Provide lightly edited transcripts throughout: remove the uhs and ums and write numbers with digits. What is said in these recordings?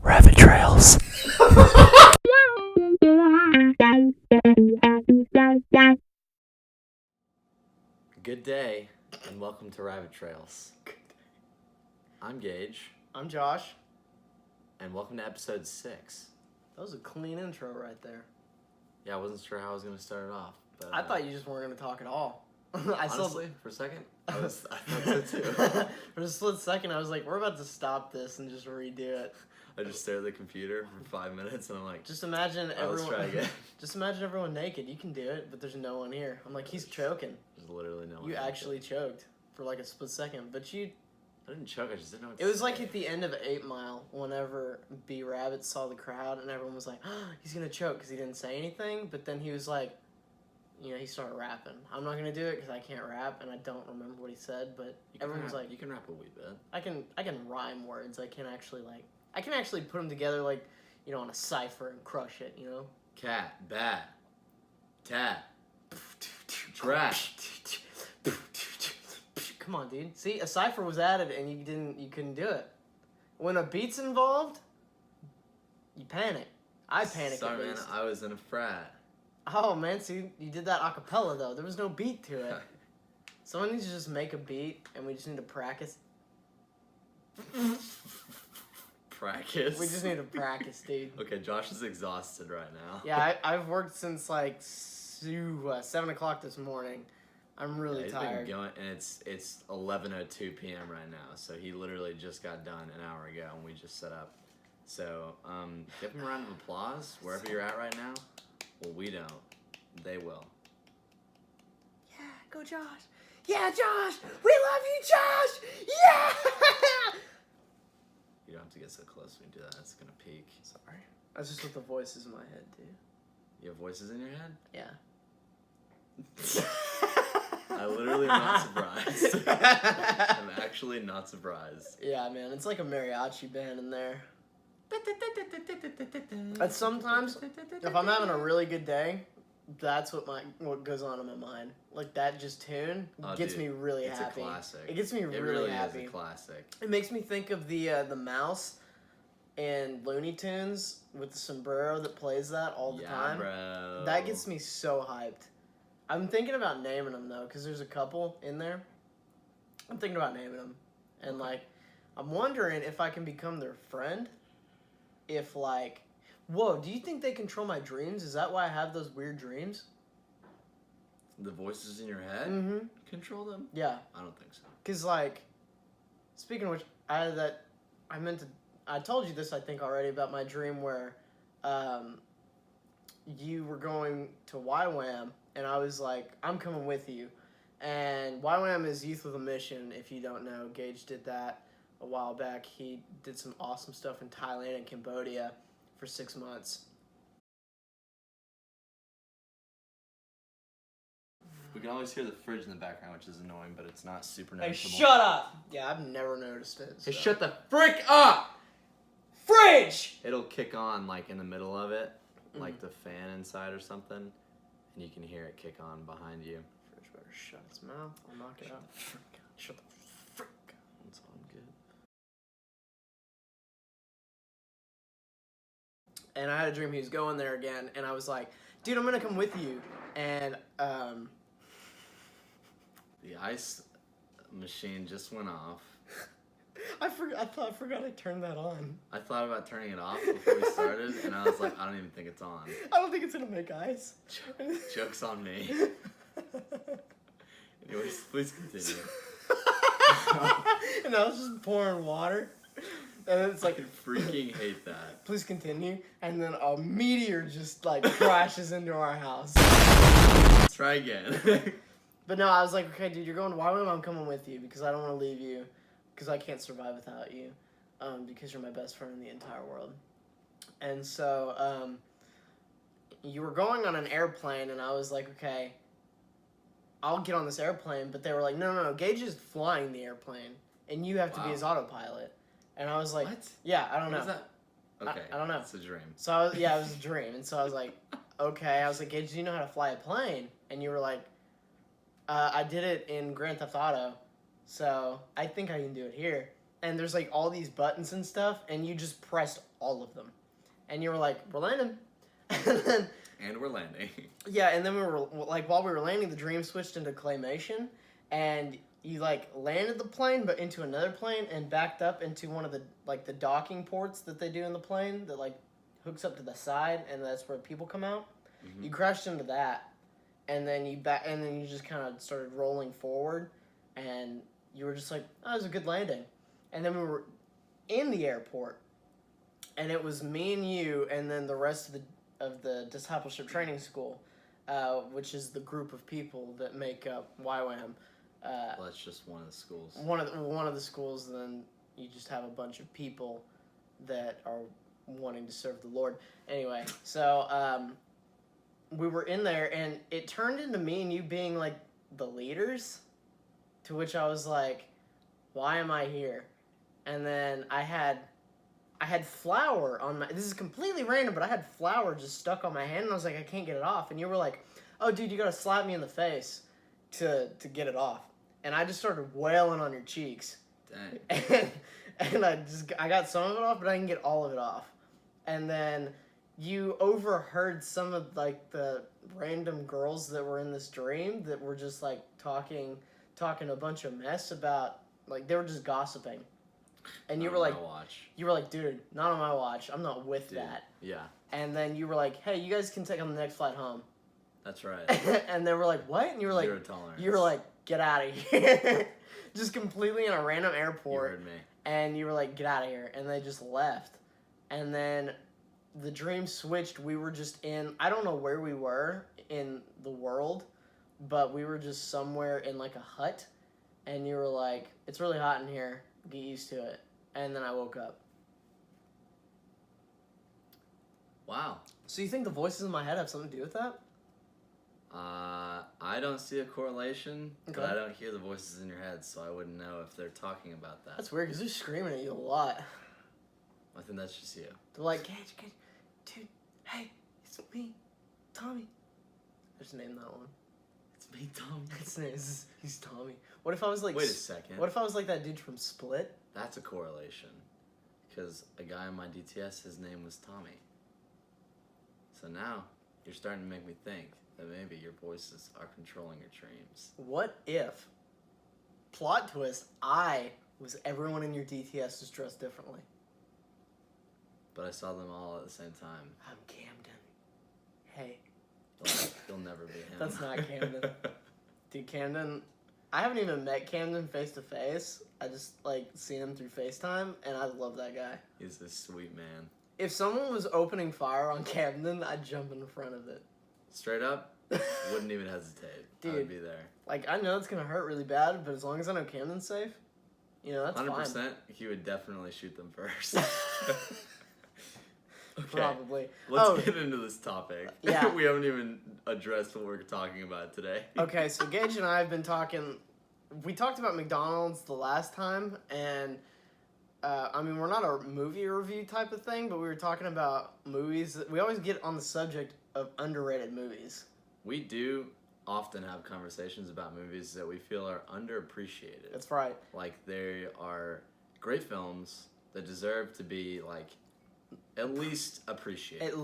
Rabbit trails. Good day, and welcome to Rabbit Trails. I'm Gage, I'm Josh. and welcome to episode 6. That was a clean intro right there. Yeah, I wasn't sure how I was going to start it off. But, I thought you just weren't going to talk at all. Honestly, for a second, I thought so too. For a split second, I was like, we're about to stop this and just redo it. I just stared at the computer for 5 minutes, and I'm like, Just imagine let's try again. Just imagine everyone naked. You can do it, but there's no one here. I'm like, he's choking. There's literally no one. You actually choked for like a split second, but you. I didn't choke, I just didn't know what to It was say. like at the end of 8 Mile, whenever B Rabbit saw the crowd, and everyone was like, oh, he's gonna choke because he didn't say anything. But then he was like, he started rapping. I'm not gonna do it because I can't rap, and I don't remember what he said. But everyone was like, you can rap a wee bit. I can rhyme words. I can actually put them together like, on a cipher and crush it. Cat, bat, tat, trash. Come on, dude. See, a cipher was added and you couldn't do it. When a beat's involved, you panic. I panic. Sorry, at man, least. I was in a frat. Oh man, see, you did that a cappella though. There was no beat to it. Someone needs to just make a beat, and we just need to practice. Practice? We just need to practice, dude. Okay, Josh is exhausted right now. Yeah, I've worked since like 7 o'clock this morning. I'm really tired. He's been going, and it's 11:02 p.m. right now, so he literally just got done an hour ago, and we just set up. So, give him a round of applause wherever you're at right now. Well, we don't. They will. Yeah, go Josh. Yeah, Josh! We love you, Josh! Yeah! You don't have to get so close when you do that. It's going to peak. Sorry. That's just what the voices in my head do. You have voices in your head? Yeah. I literally am not surprised. I'm actually not surprised. Yeah, man. It's like a mariachi band in there. And sometimes, if I'm having a really good day, that's what goes on in my mind. Like that tune gets me really happy. It's a classic. It gets me really happy. Is a classic. It makes me think of the mouse in Looney Tunes with the sombrero that plays that all the time. Bro. That gets me so hyped. I'm thinking about naming them though, because there's a couple in there. I'm thinking about naming them, and I'm wondering if I can become their friend. If whoa, do you think they control my dreams? Is that why I have those weird dreams? The voices in your head? Mm-hmm. Control them? Yeah. I don't think so. Because, speaking of which, I told you this, I think, already, about my dream where you were going to YWAM, and I was like, I'm coming with you. And YWAM is Youth with a Mission, if you don't know. Gage did that a while back. He did some awesome stuff in Thailand and Cambodia for 6 months. We can always hear the fridge in the background, which is annoying, but it's not super noticeable. Hey, shut up! Yeah, I've never noticed it. So. Hey, shut the frick up! Fridge! It'll kick on, in the middle of it, like the fan inside or something, and you can hear it kick on behind you. Fridge better shut its mouth. I'll knock it out. Shut the frick up. That's all good. And I had a dream he was going there again, and I was like, dude, I'm gonna come with you. And, The ice machine just went off. I forgot I turned that on. I thought about turning it off before we started, and I was like, I don't even think it's on. I don't think it's gonna make ice. Joke's on me. Anyways, please continue. And I was just pouring water. And it's like, I freaking hate that. Please continue. And then a meteor just crashes into our house. Try again. But no, I was like, okay, dude, you're going to YWAM, I'm coming with you because I don't want to leave you because I can't survive without you because you're my best friend in the entire world. And so you were going on an airplane, and I was like, okay, I'll get on this airplane, but they were like, no, Gage is flying the airplane, and you have to be his autopilot. And I was like, what? Yeah, I don't know. What is that? Okay, I don't know. It's a dream. So it was a dream, and so I was like, okay. I was like, Gage, do you know how to fly a plane? And you were like, I did it in Grand Theft Auto, so I think I can do it here. And there's like all these buttons and stuff, and you just pressed all of them, and you were like, we're landing, and we're landing. Yeah, and then we were like, while we were landing, the dream switched into claymation, and you like landed the plane, but into another plane, and backed up into one of the like the docking ports that they do in the plane that like hooks up to the side, and that's where people come out. Mm-hmm. You crashed into that, and then you just kind of started rolling forward, and you were just like, oh, it was a good landing. And then we were in the airport, and it was me and you, and then the rest of the discipleship training school, which is the group of people that make up YWAM. Well, that's just one of the schools. One of the schools, and then you just have a bunch of people that are wanting to serve the Lord. Anyway, so we were in there, and it turned into me and you being like the leaders, to which I was like, why am I here? And then I had flour on my... This is completely random, but I had flour just stuck on my hand, and I was like, I can't get it off. And you were like, oh, dude, you gotta slap me in the face to get it off. And I just started wailing on your cheeks. Dang. And I got some of it off, but I didn't get all of it off. And then you overheard some of like the random girls that were in this dream that were just like talking a bunch of mess about, like, they were just gossiping. And you were like, dude, not on my watch. I'm not with that. Yeah. And then you were like, hey, you guys can take on the next flight home. That's right. And they were like, what? And you were like, Zero tolerance. You were like, get out of here. Just completely in a random airport. You heard me. And you were like, get out of here. And they just left. And then the dream switched. We were just in, I don't know where we were in the world, but we were just somewhere in like a hut. And you were like, it's really hot in here. Get used to it. And then I woke up. Wow. So you think the voices in my head have something to do with that? I don't see a correlation, Okay. but I don't hear the voices in your head, so I wouldn't know if they're talking about that. That's weird, because they're screaming at you a lot. I think that's just you. They're like, Gage, dude, hey, it's me, Tommy. I just named that one. It's me, Tommy. He's Tommy. What if I was like... Wait a second. What if I was like that dude from Split? That's a correlation. Because a guy in my DTS, his name was Tommy. So now, you're starting to make me think that maybe your voices are controlling your dreams. What if, plot twist, I was everyone in your DTS just dressed differently? But I saw them all at the same time. I'm Camden. Hey. You'll never be him. That's not Camden. Dude, Camden... I haven't even met Camden face to face. I just, like, seen him through FaceTime, and I love that guy. He's a sweet man. If someone was opening fire on Camden, I'd jump in front of it. Straight up, wouldn't even hesitate. Dude, I would be there. Like, I know it's going to hurt really bad, but as long as I know Camden's safe, you know, that's 100%, fine. 100%, he would definitely shoot them first. Okay. Probably. Let's get into this topic. Yeah. We haven't even addressed what we're talking about today. Okay, so Gage and I have been talking... We talked about McDonald's the last time, and... I mean, we're not a movie review type of thing, but we were talking about movies. We always get on the subject of underrated movies. We do often have conversations about movies that we feel are underappreciated. That's right. Like, they are great films that deserve to be, like, at least appreciated. At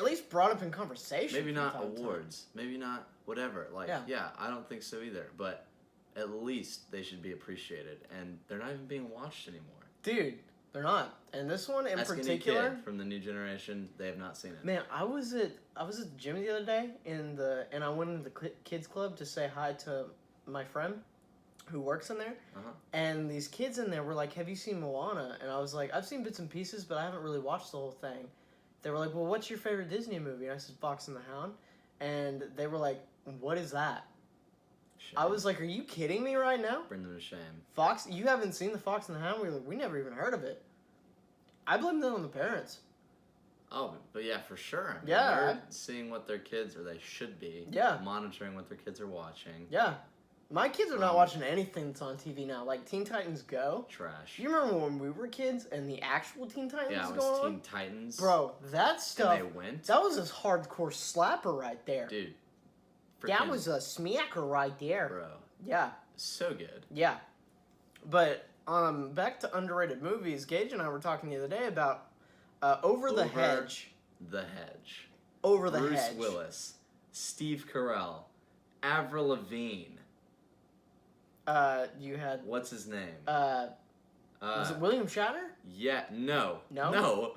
least brought up in conversation. Maybe not awards. Maybe not whatever. Like, yeah, I don't think so either. But at least they should be appreciated, and they're not even being watched anymore. Dude, they're not. And this one in particular, any kid from the new generation, they have not seen it. Man, I was at the gym the other day and I went into the kids club to say hi to my friend who works in there. Uh-huh. And these kids in there were like, "Have you seen Moana?" And I was like, "I've seen bits and pieces, but I haven't really watched the whole thing." They were like, "Well, what's your favorite Disney movie?" And I said, "Fox and the Hound." And they were like, "What is that?" Shame. I was like, are you kidding me right now? Bring them to shame. Fox, you haven't seen the Fox and the Hound? We never even heard of it. I blame that on the parents. Oh, but yeah, for sure. I mean, Yeah. They're seeing what their kids, or they should be. Yeah. Monitoring what their kids are watching. Yeah. My kids are not watching anything that's on TV now. Like Teen Titans Go. Trash. You remember when we were kids and the actual Teen Titans Yeah, it was going was Teen on? Titans. Bro, that stuff. And they went. That was a hardcore slapper right there. Dude. That was a smacker right there. Bro. Yeah. So good. Yeah. But back to underrated movies. Gage and I were talking the other day about Over the Hedge. The Hedge. Over the Bruce Hedge. Willis. Steve Carell. Avril Lavigne. You had. What's his name? Was it William Shatner? Yeah. No. No? No.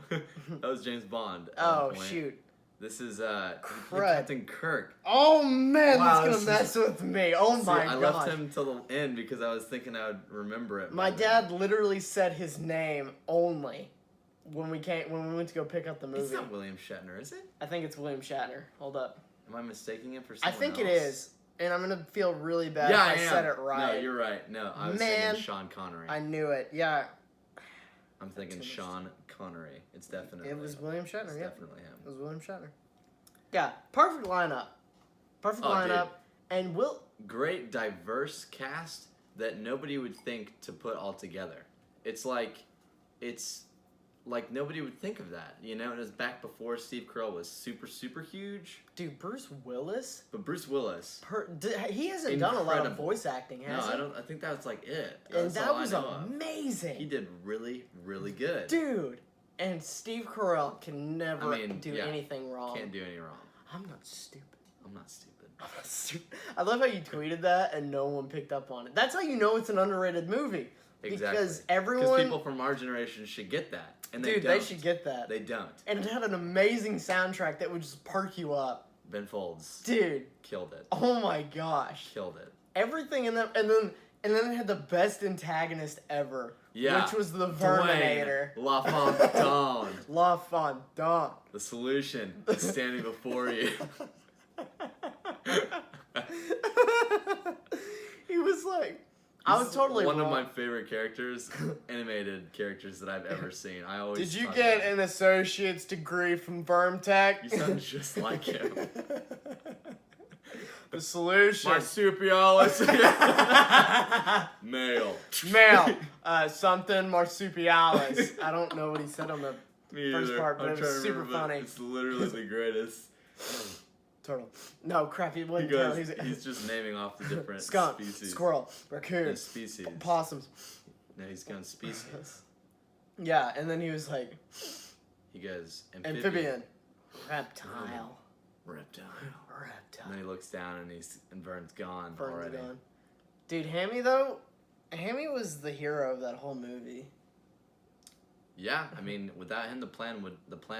That was James Bond. at Oh, one point. shoot. This is Crud. Captain Kirk. Oh, man, Wow, that's going to mess with me. Oh, See, my I God. left him till the end because I was thinking I would remember it. My by dad literally said his name only when we went to go pick up the then. movie. It's not William Shatner, is it? I think it's William Shatner. Hold up. Am I mistaking him for I someone think it else? is. And I'm going to feel really bad Yeah, if I said it right. No, you're right. No, I was Man, thinking Sean Connery. I knew it. Yeah. I'm thinking Sean Connery. It's definitely. It was William Shatner, It's yeah. definitely him. It was William Shatner. Yeah, perfect lineup. Perfect lineup. And Great diverse cast that nobody would think to put all together. It's like nobody would think of that, you know? It was back before Steve Carell was super, super huge. dude, Bruce Willis, But Bruce Willis. he hasn't done a lot of Incredible. voice acting, has he? No, I don't. I think that was like it. And That's that all I was know of. amazing. He did really, really good. Dude, and Steve Carell can never do yeah, anything wrong. Can't do any wrong. I'm not stupid. I'm not stupid. I'm not stupid. I love how you tweeted that and no one picked up on it. That's how you know it's an underrated movie. Exactly. Because everyone... people from our generation should get that. And Dude, they they should get that. They don't. And it had an amazing soundtrack that would just perk you up. Ben Folds Dude. killed it. Oh my gosh. Killed it. Everything in that... And then it had the best antagonist ever. Yeah. Which was the Verminator. Dwayne La Fontaine. La Fontaine. The solution is standing before you. He was like... I was totally one wrong. of my favorite characters, animated characters that I've ever seen. I always Did you thought get that. an associate's degree from Vermtech? You sound just like him. The solution. Marsupialis. Male. Male. Something marsupialis. I don't know what he said on the Me first either. part, but I'm it trying was to super remember, but funny. It's literally the greatest. Turtle. No, crap, he He wasn't turtle. goes, he's just naming off the different skunk, species. squirrel, raccoon, Yeah, species. possums. No, he's going species. Yeah, and then he was like, He goes amphibian, reptile, reptile. reptile. And then he looks down and Vern's gone Vern's already. gone. Dude, Hammy though, Hammy was the hero of that whole movie. Yeah, I mean, without him, the plan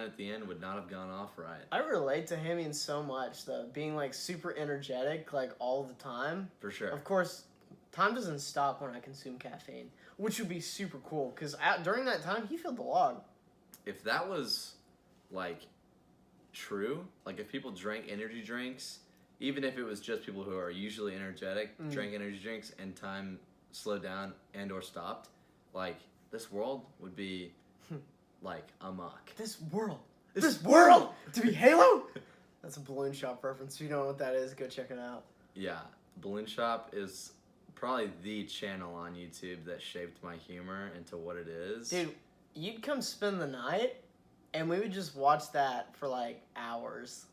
at the end would not have gone off right. I relate to Hammy in so much though, being like super energetic like all the time. For sure. Of course, time doesn't stop when I consume caffeine, which would be super cool because during that time he filled the log. If that was like true, like if people drank energy drinks, even if it was just people who are usually energetic, drank energy drinks and time slowed down and or stopped, like this world would be like amok. This world to be Halo. That's a Balloon Shop reference. If you don't know what that is, go check it out. Yeah, Balloon Shop is probably the channel on YouTube that shaped my humor into what it is. Dude, you'd come spend the night, and we would just watch that for like hours.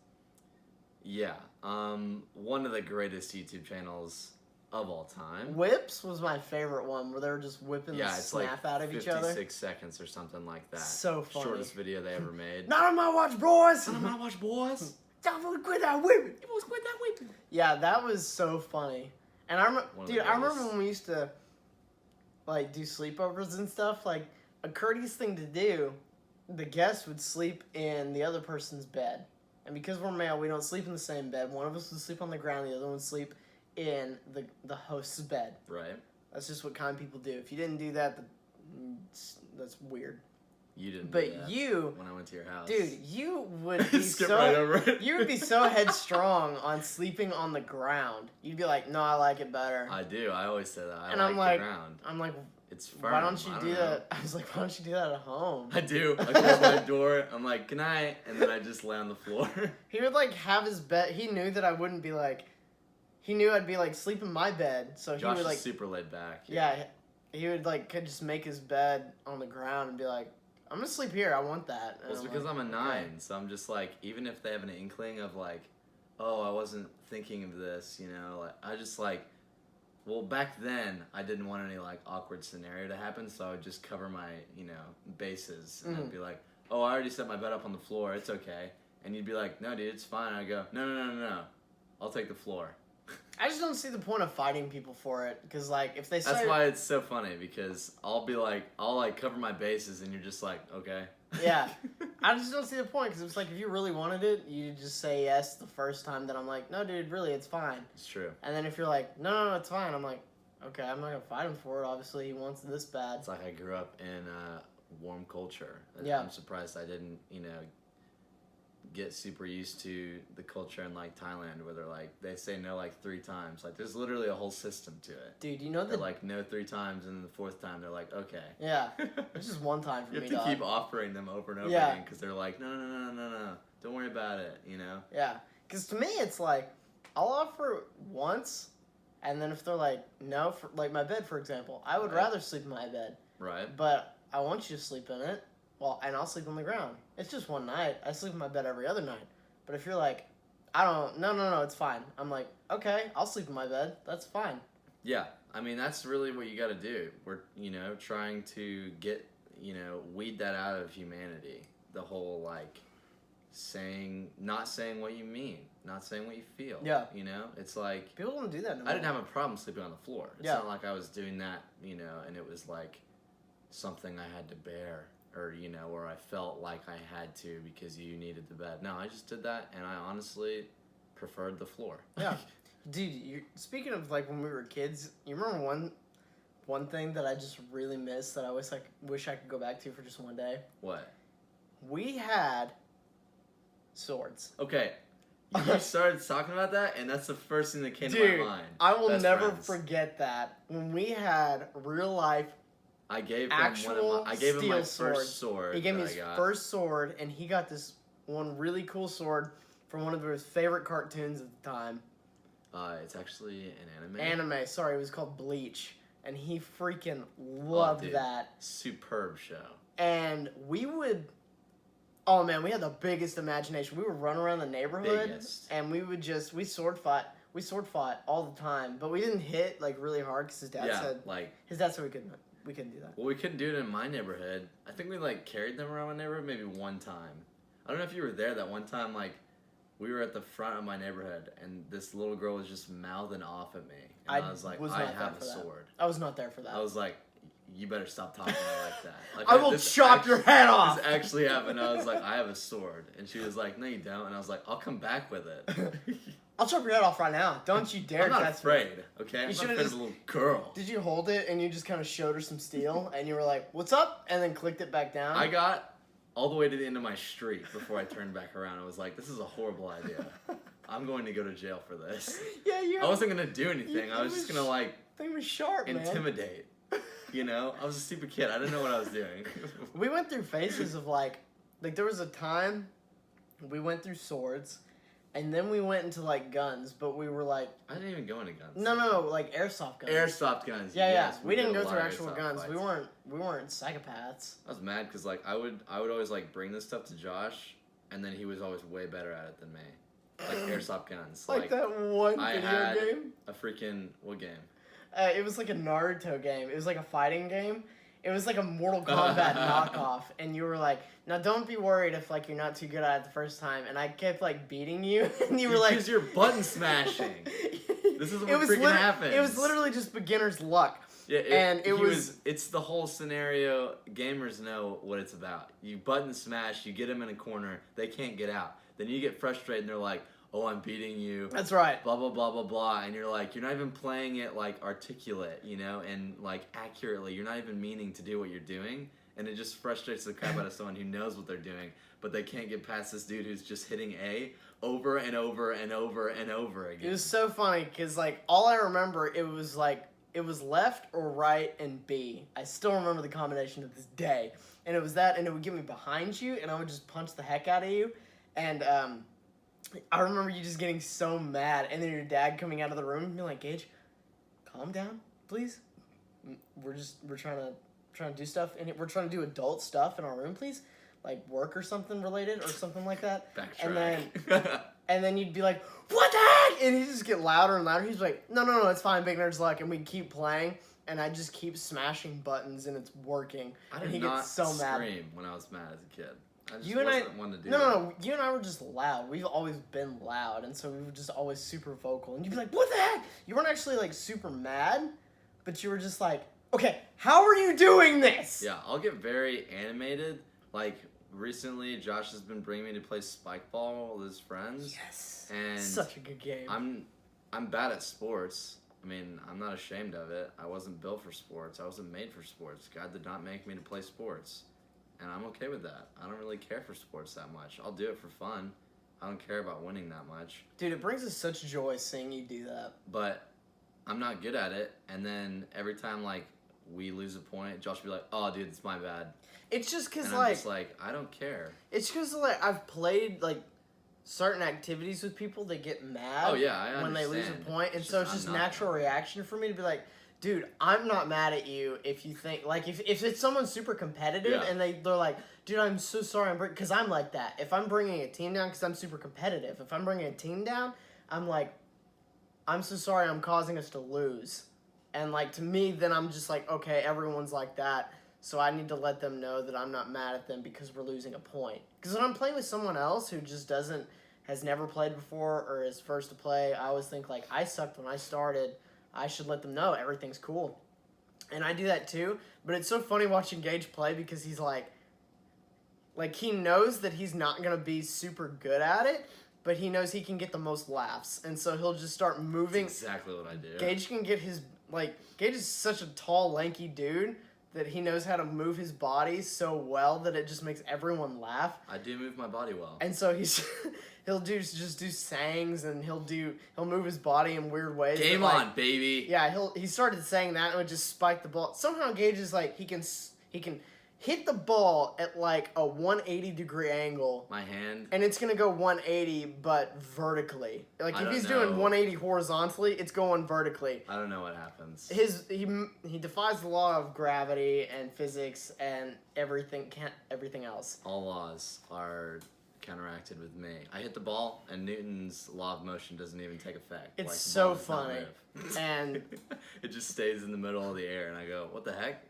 Yeah, one of the greatest YouTube channels of all time. Whips was my favorite one, where they were just whipping the It's snap like out of each other. 56 seconds or something like that. So funny. Shortest video they ever made. Not on my watch, boys. Not on my watch, boys. Don't quit that whipping. You boys quit that whipping. Yeah, that was so funny. And I remember, One of dude, the I remember greatest. when we used to like do sleepovers and stuff. Like a courteous thing to do, the guest would sleep in the other person's bed, and because we're male, we don't sleep in the same bed. One of us would sleep on the ground, the other one would sleep in the host's bed. Right. That's just what kind people do. If you didn't do that, that's weird. You didn't. But do that you, when I went to your house, dude, you would be skip so right over it. you would be so headstrong on sleeping on the ground. You'd be like, "No, I like it better." I do. I always say that. I And like I'm like, the ground. I'm like, it's firm. Why don't you I do know. that? I was like, why don't you do that at home? I do. I close my door. I'm like, good night, and then I just lay on the floor. He would like have his bed. He knew that I wouldn't be like. He knew I'd be like sleep in my bed, so he Josh would like. is super laid back. Yeah, he would like could just make his bed on the ground and be like, I'm gonna sleep here. I want that. And Well, it's I'm because like, I'm a okay. 9, so I'm just like, even if they have an inkling of like, oh, I wasn't thinking of this, you know, like I just like, well, back then I didn't want any like awkward scenario to happen, so I would just cover my, you know, bases and I'd be like, oh, I already set my bed up on the floor, it's okay, and you'd be like, no, dude, it's fine. I go, no, I'll take the floor. I just don't see the point of fighting people for it because like if they That's say why it's so funny because I'll like cover my bases and you're just like, okay. yeah, I just don't see the point because it's like if you really wanted it, you just say yes the first time. Then I'm like, no, dude, really, it's fine. It's true. And then if you're like, no, it's fine, I'm like, okay, I'm not gonna fight him for it. Obviously, he wants this bad. It's like I grew up in a warm culture. Yeah. I'm surprised I didn't, you know, get super used to the culture in like Thailand where they're like they say no like 3 times. Like there's literally a whole system to it. Dude, you know They're that? like no 3 times and then the 4th time they're like okay. Yeah, it's just one time for You me. have to dog. keep offering them over and over Yeah. again because they're like no, don't worry about it, you know. Yeah, because to me it's like I'll offer once, and then if they're like no, for like my bed for example, I would Right. rather sleep in my bed, Right. but I want you to sleep in it. Well, and I'll sleep on the ground. It's just one night. I sleep in my bed every other night. But if you're like, I don't, no, it's fine. I'm like, okay, I'll sleep in my bed. That's fine. Yeah, I mean that's really what you got to do. We're trying to get weed that out of humanity. The whole like not saying what you mean, not saying what you feel. Yeah. It's like People don't do that anymore. I didn't have a problem sleeping on the floor. It's Yeah. not like I was doing that, and it was like something I had to bear or or I felt like I had to because you needed the bed. No, I just did that, and I honestly preferred the floor. Yeah. Dude, speaking of like when we were kids, you remember one thing that I just really miss that I wish I could go back to for just one day? What? We had swords. Okay. You started talking about that, and that's the first thing that came to Dude, my mind. I will Best never friends. forget that. When we had real life I gave him actual I gave him steel my sword. first sword. He gave me that his I got. first sword, and he got this one really cool sword from one of his favorite cartoons at the time. It's actually an Anime, sorry, it was called Bleach. And he freaking loved dude. that. Superb show. And we would... Oh, man, we had the biggest imagination. We would run around the neighborhood, Biggest. and we would just... We sword fought all the time. But we didn't hit, like, really hard, because his dad said... like... His dad said we couldn't do that. Well, we couldn't do it in my neighborhood. I think we, like, carried them around my neighborhood maybe one time. I don't know if you were there that one time, like... We were at the front of my neighborhood, and this little girl was just mouthing off at me. And I was like, I have a sword. I was not there for that. I was like, you better stop talking to me like that. Like, I will chop your head off! This actually happened. I was like, I have a sword. And she was like, no, you don't. And I was like, I'll come back with it. I'll chop your head off right now. Don't you dare I'm not test me. afraid, okay? I'm not should've afraid of just- a little girl. Did you hold it and you just kind of showed her some steel and you were like, what's up? And then clicked it back down? I got all the way to the end of my street before I turned back around. I was like, this is a horrible idea. I'm going to go to jail for this. Yeah, you. I wasn't going to do anything. I was just going to, like, Thing was sharp, man. intimidate. You know? I was a stupid kid. I didn't know what I was doing. We went through phases of like there was a time we went through swords and then we went into like guns, but we were like, I didn't even go into guns. no, like airsoft guns. Airsoft guns. Yeah, yes, We didn't did a go lot through of actual airsoft guns. fights. We weren't psychopaths. I was mad because like I would always like bring this stuff to Josh, and then he was always way better at it than me. Like airsoft guns. Like that one I video had game. a freaking what game? It was like a Naruto game. It was like a fighting game. It was like a Mortal Kombat knockoff, and you were like, "Now don't be worried if like you're not too good at it the first time." And I kept like beating you, and you were like, "Because you're button smashing." This is what freaking happens. It was literally just beginner's luck. Yeah, and it was. It's the whole scenario. Gamers know what it's about. You button smash. You get them in a corner. They can't get out. Then you get frustrated, and they're like, "Oh, I'm beating you." That's right. Blah blah blah blah blah, and you're like, you're not even playing it like articulate, and like accurately. You're not even meaning to do what you're doing, and it just frustrates the crap out of someone who knows what they're doing, but they can't get past this dude who's just hitting A over and over and over and over again. It was so funny because like all I remember it was like it was left or right and B. I still remember the combination to this day. And it was that, and it would get me behind you, and I would just punch the heck out of you. And I remember you just getting so mad, and then your dad coming out of the room and being like, Gage, calm down, please. We're trying to do stuff, and we're trying to do adult stuff in our room, please. Like work or something related or something like that. Backtrack. And then you'd be like, what the heck? And he'd just get louder and louder. He's like, no, it's fine, Big Nerd's Luck. And we'd keep playing, and I just keep smashing buttons, and it's working. I and did he not gets so mad. scream when I was mad as a kid. I just You and wasn't one to do that. No, you and I were just loud. We've always been loud, and so we were just always super vocal. And you'd be like, what the heck? You weren't actually, like, super mad, but you were just like, okay, how are you doing this? Yeah, I'll get very animated. Like, recently, Josh has been bringing me to play spike ball with his friends. Yes. And such a good game. I'm bad at sports. I mean, I'm not ashamed of it. I wasn't built for sports. I wasn't made for sports. God did not make me to play sports. And I'm okay with that. I don't really care for sports that much. I'll do it for fun. I don't care about winning that much. Dude, it brings us such joy seeing you do that. But I'm not good at it. And then every time, like, we lose a point, Josh will be like, oh, dude, it's my bad. It's just because, and like... I'm just like, I don't care. It's because, like, I've played, like, certain activities with people that get mad Oh, yeah, I when they lose a understand. point. And so it's just I'm not natural reaction for me to be like, dude, I'm not mad at you if you think, like, if it's someone super competitive Yeah. and they're like, dude, I'm so sorry, because I'm like that. If I'm bringing a team down, because I'm super competitive, if I'm bringing a team down, I'm like, I'm so sorry I'm causing us to lose. And, like, to me, then I'm just like, okay, everyone's like that, so I need to let them know that I'm not mad at them because we're losing a point. Because when I'm playing with someone else who just has never played before or is first to play, I always think, like, I sucked when I started. I should let them know everything's cool. And I do that too, but it's so funny watching Gage play because he's like he knows that he's not going to be super good at it, but he knows he can get the most laughs. And so he'll just start moving. That's exactly what I do. Gage can get Gage is such a tall, lanky dude that he knows how to move his body so well that it just makes everyone laugh. I do move my body well. And so he'll do sayings, and he'll move his body in weird ways. Game that, on, baby. Yeah, he started saying that and would just spike the ball. Somehow Gage is like he can hit the ball at like a 180-degree angle. My hand. And it's going to go 180, but vertically. Like, I if don't he's know. doing 180 horizontally, it's going vertically. I don't know what happens. He defies the law of gravity and physics and everything else. All laws are counteracted with me. I hit the ball, and Newton's law of motion doesn't even take effect. It's Like, the so ball does not funny. move. And it just stays in the middle of the air, and I go, what the heck?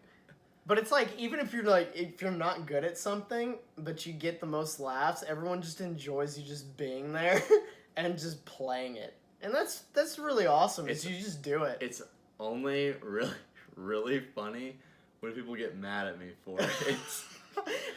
but it's like, even if you're not good at something, but you get the most laughs, everyone just enjoys you just being there and just playing it. And that's really awesome. You just do it. It's only really, really funny when people get mad at me for it.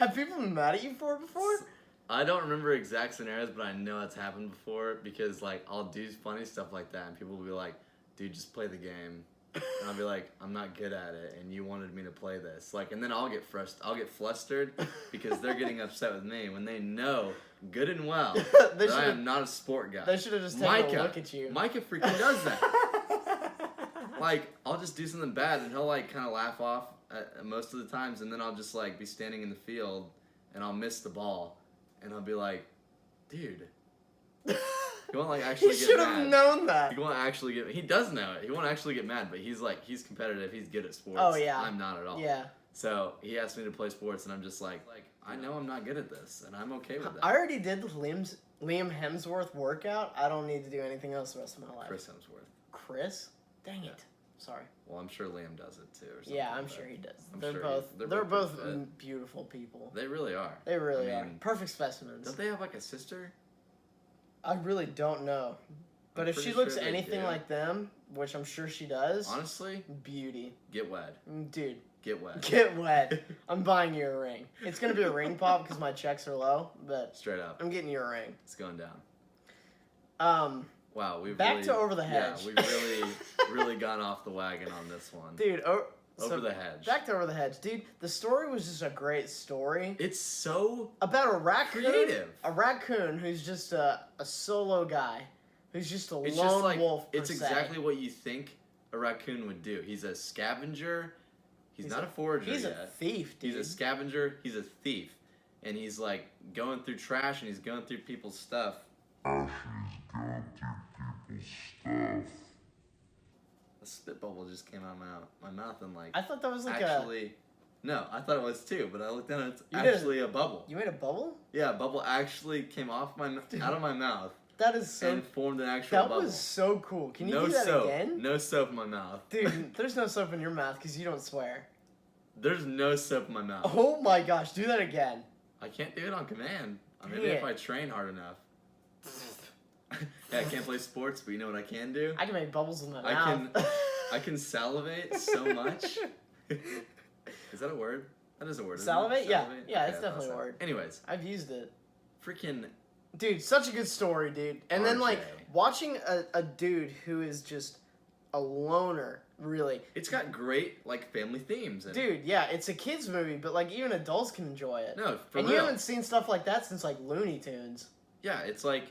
Have people been mad at you for it before? I don't remember exact scenarios, but I know it's happened before because, like, I'll do funny stuff like that, and people will be like, dude, just play the game. And I'll be like, I'm not good at it, and you wanted me to play this. Like, and then I'll get flustered because they're getting upset with me when they know good and well that I am not a sport guy. They should have just taken a look at you. Micah freaking does that. Like, I'll just do something bad, and he'll, like, kind of laugh off most of the times, and then I'll just, like, be standing in the field, and I'll miss the ball, and I'll be like, dude. He won't, like, actually get mad. He should have known that. He won't actually get... He does know it. He won't actually get mad, but he's, like, he's competitive. He's good at sports. Oh, yeah. I'm not at all. Yeah. So, he asked me to play sports, and I'm just like, I know I'm not good at this, and I'm okay with that. I already did the Liam Hemsworth workout. I don't need to do anything else the rest of my life. Chris Hemsworth. Chris? Dang Yeah. it. Sorry. Well, I'm sure Liam does it, too, or something. Yeah, I'm but sure he does. I'm They're sure they're both pretty fit. beautiful people. They really are. They really I are. mean, Perfect specimens. Don't they have, like, a sister? I really don't know. But I'm if she pretty looks sure they anything do. like them, which I'm sure she does, Honestly, beauty. get wed. Dude, Get wed. get wet. I'm buying you a ring. It's going to be a ring pop because my checks are low, but Straight up. I'm getting you a ring. It's going down. Wow, we've Back really, to Over the Hedge. Yeah, we've really gone off the wagon on this one. Dude, Over the Hedge. Back to Over the Hedge. Dude, the story was just a great story. It's so About a raccoon. creative. A raccoon who's just a solo guy. Who's just a It's lone just like wolf per it's se. exactly what you think a raccoon would do. He's a scavenger. He's not a forager He's yet. a thief, dude. He's a scavenger. He's a thief. And he's like going through trash and he's going through people's stuff. A spit bubble just came out of my mouth and like. I thought that was like actually, no, I thought it was too, but I looked down and it's You actually a bubble. You made a bubble? Yeah, a bubble actually came off out of my mouth. That is so. And formed an actual That bubble. was so cool. Can you no do that soap. again? No soap in my mouth. Dude, there's no soap in your mouth because you don't swear. There's no soap in my mouth. Oh my gosh, do that again. I can't do it on command. Maybe if I train hard enough. Yeah, I can't play sports, but you know what I can do? I can make bubbles in my mouth. I can salivate so much. Is that a word? That is a word. Salivate? Yeah. Yeah, Okay, it's definitely a word. Anyways. I've used it. Freaking. Dude, such a good story, dude. And then, like, RJ. watching a dude who is just a loner, really. It's got great, like, family themes in it. Dude, yeah, it's a kid's movie, but, like, even adults can enjoy it. No, for and real. you haven't seen stuff like that since, like, Looney Tunes. Yeah, it's like.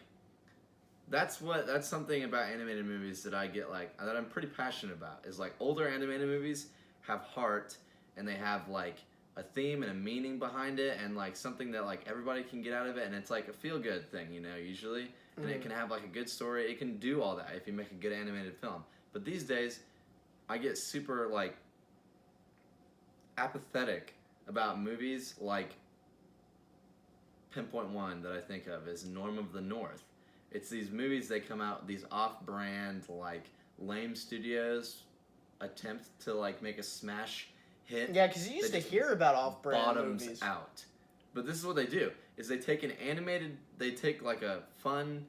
That's something about animated movies that I get, like, that I'm pretty passionate about. Is, like, older animated movies have heart, and they have, like, a theme and a meaning behind it, and like something that like everybody can get out of it, and it's like a feel good thing, you know, usually, and it can have like a good story. It can do all that if you make a good animated film. But these days, I get super like apathetic about movies like Pinpoint One that I think of as Norm of the North. It's these movies they come out, these off-brand like lame studios attempt to like make a smash hit. Yeah, because you used to hear about off-brand bottoms movies. out. But this is what they do: is they take they take like a fun,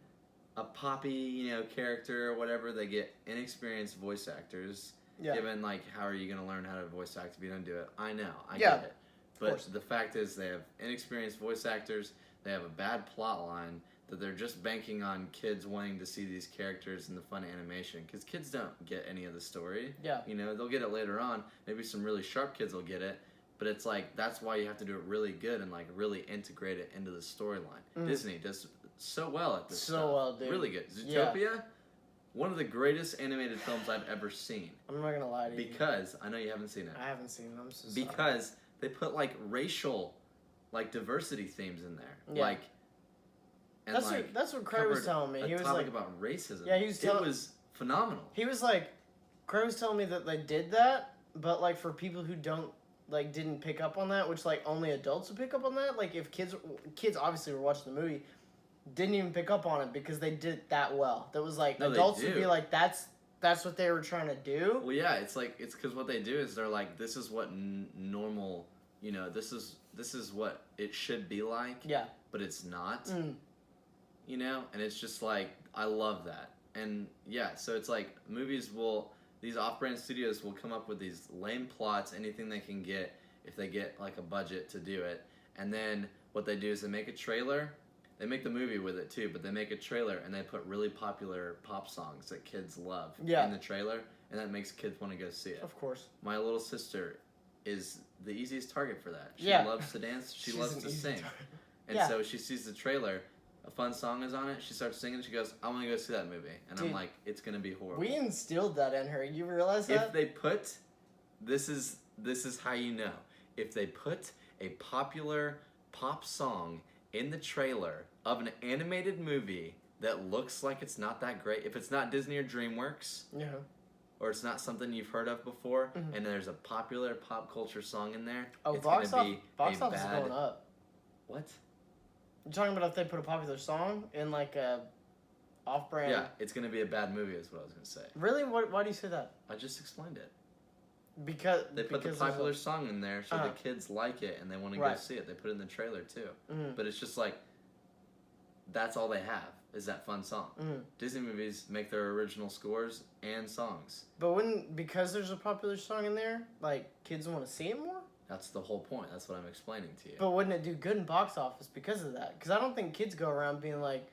a poppy, you know, character or whatever. They get inexperienced voice actors. Yeah. Given like, how are you going to learn how to voice act if you don't do it? I know, I Yeah, get it. But the fact is, they have inexperienced voice actors. They have a bad plot line that they're just banking on kids wanting to see these characters and the fun animation. Because kids don't get any of the story. Yeah. You know, they'll get it later on. Maybe some really sharp kids will get it. But it's like, that's why you have to do it really good and like really integrate it into the storyline. Disney does so well at this stuff. So well, dude. Really good. Zootopia, one of the greatest animated films I've ever seen. I'm not gonna lie to you. Because, I know you haven't seen it. I haven't seen it. I'm so sorry. Because they put like racial, like diversity themes in there. Yeah. Like, and that's what Craig was telling me. He was topic like about racism. Yeah, he was it was phenomenal. He was like, Craig was telling me that they did that, but like for people who didn't pick up on that, which like only adults would pick up on that. Like if kids obviously were watching the movie, didn't even pick up on it because they did it that well. That was like adults would be like, that's what they were trying to do. Well, yeah, it's because what they do is they're like, this is what normal, you know, this is what it should be like. Yeah. But it's not. You know, and it's just like, I love that. And yeah, so it's like these off-brand studios will come up with these lame plots, anything they can get if they get like a budget to do it. And then what they do is they make a trailer. They make the movie with it too, but they make a trailer and they put really popular pop songs that kids love in the trailer, and that makes kids want to go see it. Of course. My little sister is the easiest target for that. She Yeah. loves to dance. She loves to sing. And Yeah. so she sees the trailer, a fun song is on it, she starts singing, she goes, I want to go see that movie. And Dude, I'm like, it's going to be horrible. We instilled that in her. You realize that? If they put, this is how you know, if they put a popular pop song in the trailer of an animated movie that looks like it's not that great, if it's not Disney or DreamWorks, or it's not something you've heard of before, and there's a popular pop culture song in there, it's going to be box office is going up. What? You're talking about if they put a popular song in like a off-brand... Yeah, it's going to be a bad movie is what I was going to say. Really? Why do you say that? I just explained it. Because They put the popular song in there so the kids like it and they want to go see it. They put it in the trailer too. But it's just like, that's all they have is that fun song. Disney movies make their original scores and songs. But because there's a popular song in there, like, kids want to see it more? That's the whole point. That's what I'm explaining to you. But wouldn't it do good in box office because of that? Because I don't think kids go around being like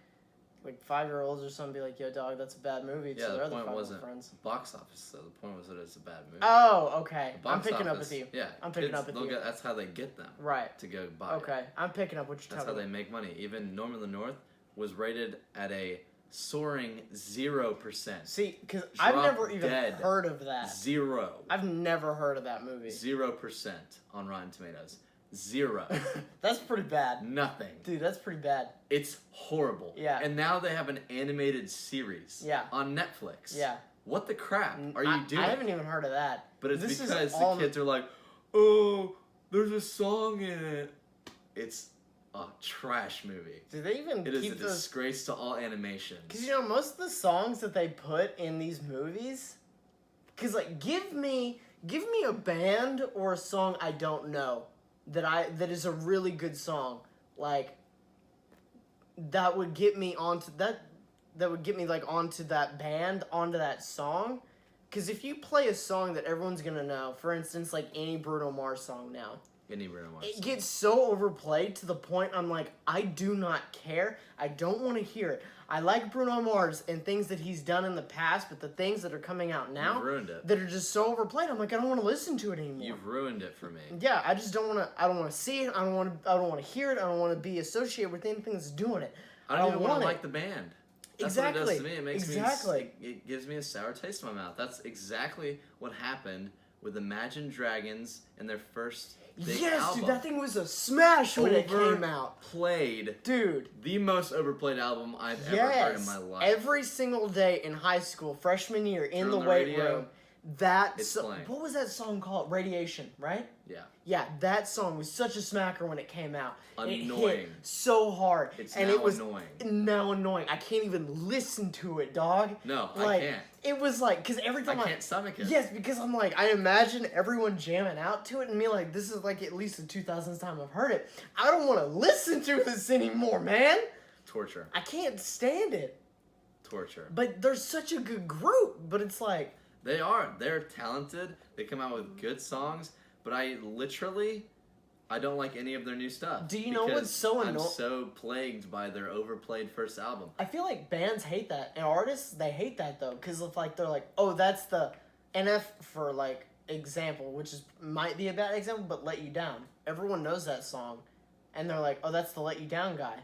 5-year-olds or something, be like, yo, dog, that's a bad movie. Yeah, to their the other point wasn't friends. box office, though. The point was that it's a bad movie. Oh, okay. I'm Box picking up office, with you. Yeah. I'm picking up with you. That's how they get them. Right. To go buy it. Okay. I'm picking up what you're That's talking how they make money. Even Norm of the North was rated at a soaring 0%. See, because I've Drop never even dead. heard of that. 0. I've never heard of that movie. 0% on Rotten Tomatoes. 0. That's pretty bad. Nothing. Dude, that's pretty bad. It's horrible. Yeah. And now they have an animated series. Yeah. On Netflix. Yeah. What the crap are you doing? I haven't even heard of that. But it's This is because all- the kids are like, oh, there's a song in it. It's a trash movie. Do they even It is keep a those? disgrace to all animation. Because you know most of the songs that they put in these movies, because like give me a band or a song I don't know that is a really good song, like that would get me onto that would get me like onto that band, onto that song. Because if you play a song that everyone's gonna know, for instance, like any Bruno Mars song now, Any Bruno Mars it song. gets so overplayed to the point I'm like, I do not care. I don't want to hear it. I like Bruno Mars and things that he's done in the past, but the things that are coming out now You've ruined it. that are just so overplayed, I'm like, I don't want to listen to it anymore. You've ruined it for me. Yeah, I just don't want to. I don't want to see it. I don't want to hear it. I don't want to be associated with anything that's doing it. I don't even want want to it. like the band. That's Exactly. what it does to me. It makes Exactly. me. It gives me a sour taste in my mouth. That's exactly what happened with Imagine Dragons and their first big Yes, album. dude, that thing was a smash when it came out. Played. Dude. The most overplayed album I've ever heard in my life. Every single day in high school, freshman year, in Turn the on the weight radio, room, it's playing. what was that song called? Radiation, right? Yeah. Yeah, that song was such a smacker when it came out. It Annoying. hit so hard. It's and now it was annoying. Now annoying. I can't even listen to it, dog. No, like, I can't. It was like, because every I time can't stomach it. Yes, because I'm like, I imagine everyone jamming out to it and me like, this is like at least the 2000th time I've heard it. I don't want to listen to this anymore, man. Torture. I can't stand it. Torture. But they're such a good group. But it's like, They are. They're talented. They come out with good songs. But I don't like any of their new stuff. Do you know what's because so I'm annoying? so plagued by their overplayed first album. I feel like bands hate that, and artists they hate that though, because if like they're like, oh, that's the NF for like example, which is might be a bad example, but Let You Down. Everyone knows that song, and they're like, oh, that's the Let You Down guy,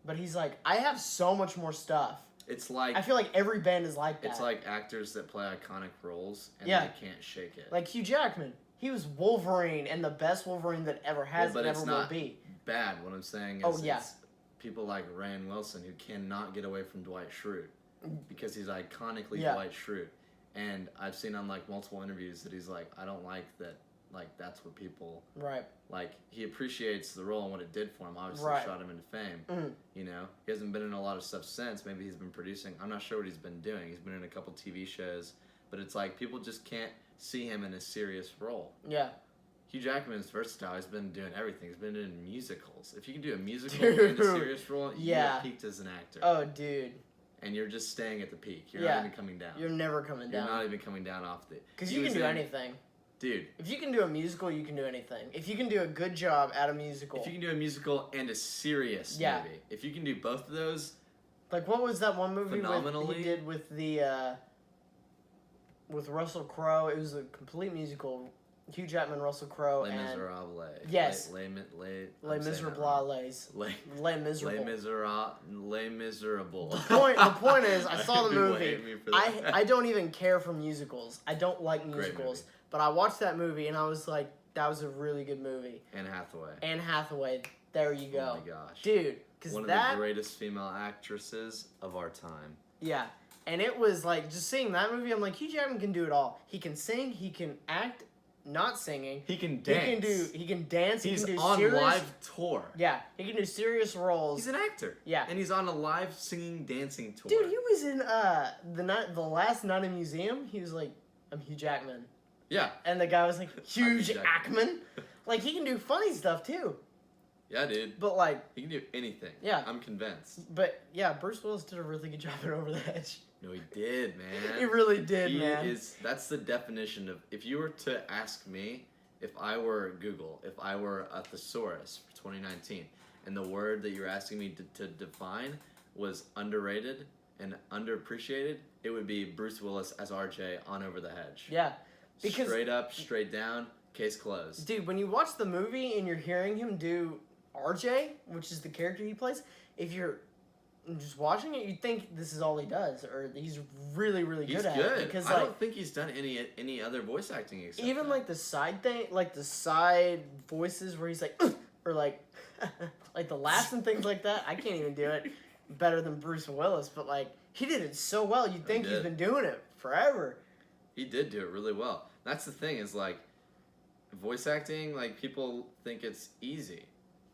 but he's like, I have so much more stuff. It's like I feel like every band is like that. it's like actors that play iconic roles and Yeah. they can't shake it. Like Hugh Jackman. He was Wolverine, and the best Wolverine that ever has but and it's ever will not be. bad. What I'm saying is Oh, yeah. it's people like Rainn Wilson who cannot get away from Dwight Schrute because he's iconically Yeah. Dwight Schrute. And I've seen on like multiple interviews that he's like, I don't like that. Like that's what people Right. like. He appreciates the role and what it did for him. Obviously, Right. shot him into fame. Mhm. You know, he hasn't been in a lot of stuff since. Maybe he's been producing. I'm not sure what he's been doing. He's been in a couple TV shows, but it's like people just can't see him in a serious role. Yeah. Hugh Jackman's versatile. He's been doing everything. He's been in musicals. If you can do a musical Dude. and a serious role, you Yeah. have peaked as an actor. Oh, dude. And you're just staying at the peak. You're Yeah. not even coming down. You're never coming You're down. not even coming down off the. Because he you can was do in- anything. Dude. If you can do a musical, you can do anything. If you can do a good job at a musical. If you can do a musical and a serious Yeah. movie, if you can do both of those, Like, what was that one movie Phenomenally. he did with the, with Russell Crowe? It was a complete musical. Hugh Jackman, Russell Crowe, Les and Miserables. Yes. Les Les I'm saying that Miserables. wrong. Les Les Miserable. Les Miserables. The point is, I saw the People movie. hate me for that. I don't even care for musicals. I don't like Great musicals. movie. But I watched that movie and I was like, that was a really good movie. Anne Hathaway. Anne Hathaway, there you go. Oh my gosh. Dude, because One of that, the greatest female actresses of our time. yeah. And it was like, just seeing that movie, I'm like, Hugh Jackman can do it all. He can sing, he can act, not singing. He can dance. He can dance, He's he can do on serious, live tour. yeah, he can do serious roles. He's an actor. Yeah. And he's on a live singing, dancing tour. Dude, he was in the last Night in Museum. He was like, I'm Hugh Jackman. Yeah. And the guy was like, Huge Jackman. Ackman. Like, he can do funny stuff, too. Yeah, dude. But, like, He can do anything. Yeah. I'm convinced. but, yeah, Bruce Willis did a really good job at Over the Edge. No, he did, man. He really did, He man. that's the definition of, if you were to ask me, if I were Google, if I were a thesaurus for 2019, and the word that you're asking me to define was underrated and underappreciated, it would be Bruce Willis as RJ on Over the Hedge. Yeah. Because, Straight up, straight down, case closed. dude, when you watch the movie and you're hearing him do RJ, which is the character he plays, if you're just watching it, you'd think this is all he does, or he's really, really He's good at good. it. Because I don't think he's done any other voice acting except even that. like the side thing, like the side voices where he's like, or like, like the laughs and things like that. I can't even do it better than Bruce Willis, but like he did it so well. You'd think he's been doing it forever. He did do it really well. That's the thing is like, voice acting. Like people think it's easy,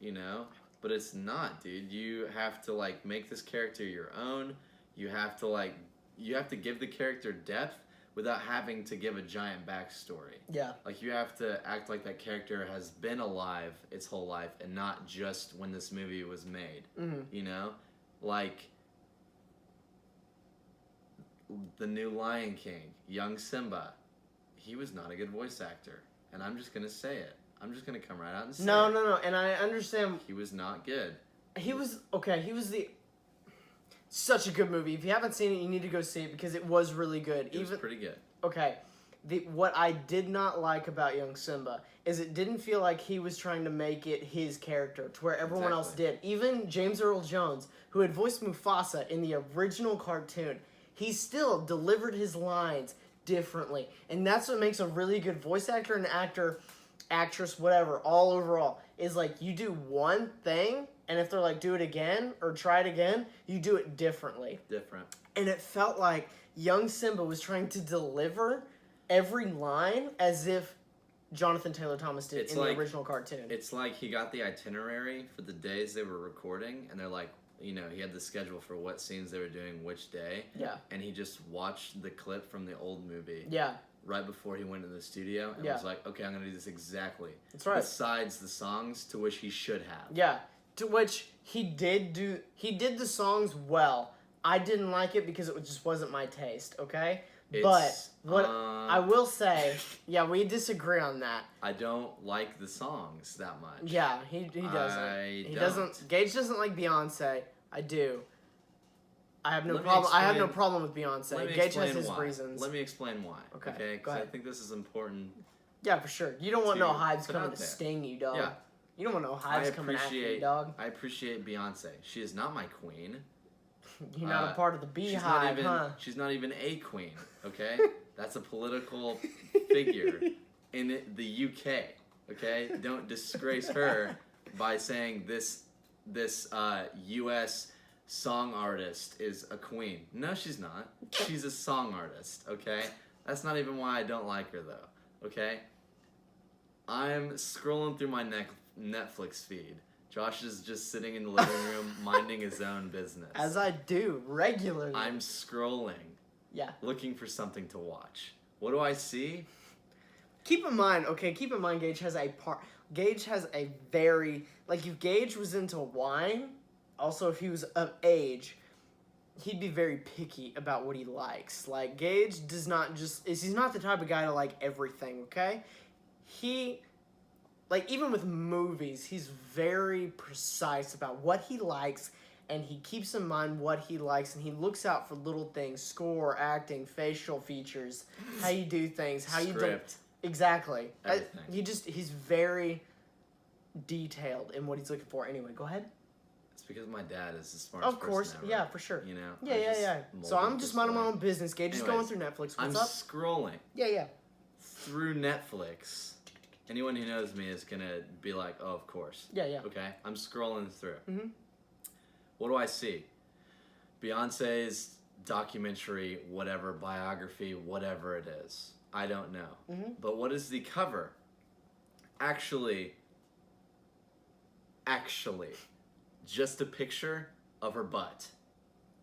you know. But it's not, dude. You have to like make this character your own. You have to give the character depth without having to give a giant backstory. Yeah. Like you have to act like that character has been alive its whole life and not just when this movie was made. Mm-hmm. You know? Like the new Lion King, young Simba, he was not a good voice actor. And I'm just gonna say it. I'm just gonna come right out and say No, it. and I understand. He was not good. He was such a good movie. If you haven't seen it, you need to go see it because it was really good. It was pretty good. Okay, what I did not like about young Simba is it didn't feel like he was trying to make it his character to where everyone else did. Even James Earl Jones, who had voiced Mufasa in the original cartoon, he still delivered his lines differently, and that's what makes a really good voice actor and actress, whatever, all overall, is like you do one thing, and if they're like, do it again or try it again, you do it differently. Different. And it felt like young Simba was trying to deliver every line as if Jonathan Taylor Thomas did in the original cartoon. It's like he got the itinerary for the days they were recording, and they're like, you know, he had the schedule for what scenes they were doing which day. Yeah. And he just watched the clip from the old movie. Yeah. Right before he went to the studio and was like, okay, I'm going to do this exactly. That's right. Besides the songs, to which he should have. Yeah. To which he did the songs well. I didn't like it because it just wasn't my taste, okay? But what I will say, yeah, we disagree on that. I don't like the songs that much. Yeah, he doesn't. He doesn't. Gage doesn't like Beyonce. I do. I have no problem. I have no problem with Beyonce. Gage has his reasons. Let me explain why. Okay. Go ahead. I think this is important. Yeah, for sure. You don't want no hives coming to sting you, dog. Yeah. You don't want no hives coming after you, dog. I appreciate Beyonce. She is not my queen. You're not a part of the beehive, huh? She's not even a queen, okay? That's a political figure in the UK, okay? Don't disgrace her by saying this U.S. song artist is a queen. No, she's not. She's a song artist, okay? That's not even why I don't like her, though, okay? I'm scrolling through my Netflix feed. Josh is just sitting in the living room minding his own business. As I do, regularly. I'm scrolling. Yeah. Looking for something to watch. What do I see? Keep in mind, Gage has a very, like, if Gage was into wine, also if he was of age, he'd be very picky about what he likes. Like, Gage does not he's not the type of guy to like everything, okay? Like, even with movies, he's very precise about what he likes, and he keeps in mind what he likes, and he looks out for little things, score, acting, facial features, how you do things, how you do... Exactly. He's very detailed in what he's looking for. Anyway, go ahead. It's because my dad is the smartest person ever. Yeah, for sure. You know? Yeah. So I'm just minding my own business. Gage is going through Netflix. What's up? I'm scrolling. Yeah. Through Netflix. Anyone who knows me is gonna be like, oh, of course. Yeah. Okay? I'm scrolling through. Mm-hmm. What do I see? Beyonce's documentary, whatever, biography, whatever it is. I don't know. Mm-hmm. But what is the cover? Actually, just a picture of her butt.